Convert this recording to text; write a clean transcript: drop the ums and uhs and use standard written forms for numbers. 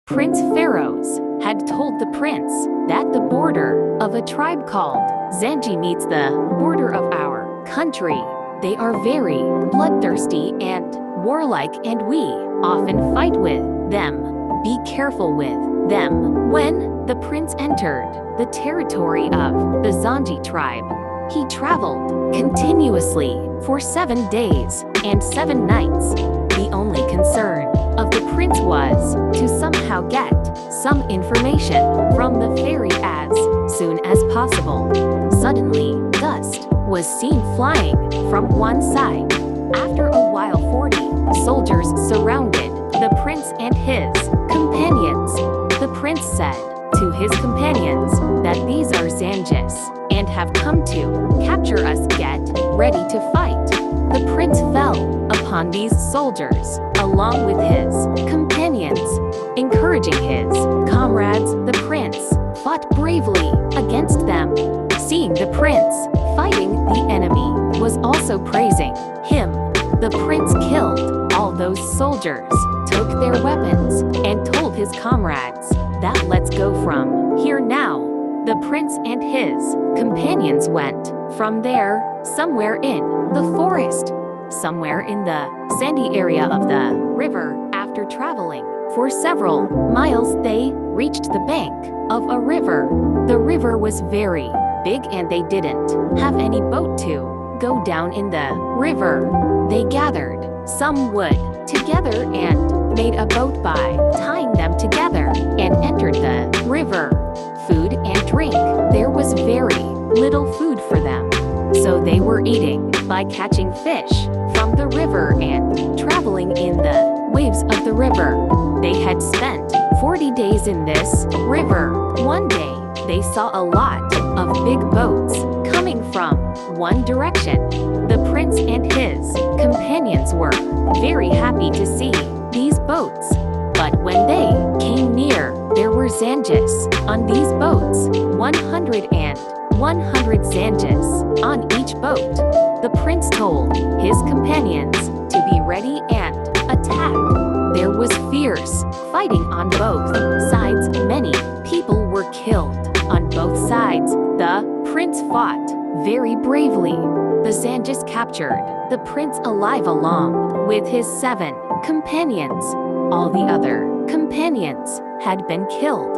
Prince Pharaohs had told the prince that the border of a tribe called Zanji meets the border of our country. They are very bloodthirsty and warlike, and we often fight with them. Be careful with them. When the prince entered the territory of the Zanji tribe, he traveled continuously for 7 days and 7 nights. The only concern of the prince was to somehow get some information from the fairy as soon as possible. Suddenly, dust was seen flying from one side. After a while, 40 soldiers surrounded the prince and his companions. The prince said to his companions that these are Zanjis and have come to capture us. Get ready to fight. The prince fell upon these soldiers along with his companions, encouraging his comrades. The prince fought bravely against them. Seeing the prince fighting the enemy was also praising him. The prince killed all those soldiers, took their weapons, and told his comrades that let's go from here now. The prince and his companions went from there somewhere in the forest, somewhere in the sandy area of the river. After traveling for several miles, they reached the bank of a river. The river was very big and they didn't have any boat to go down in the river. They gathered some wood together and made a boat by tying them together and entered the river. Food and drink. There was very little food for them, so they were eating by catching fish from the river and traveling in the waves of the river. They had spent 40 days in this river. One day, they saw a lot of big boats coming from one direction. The prince and his companions were very happy to see these boats. But when they came near, there were Zanjis on these boats, 100 Zanjis on each boat. The prince told his companions to be ready and attack. There was fierce fighting on both sides. Many people were killed on both sides. The prince fought very bravely. The Zanjis captured the prince alive along with his 7 companions. All the other companions had been killed.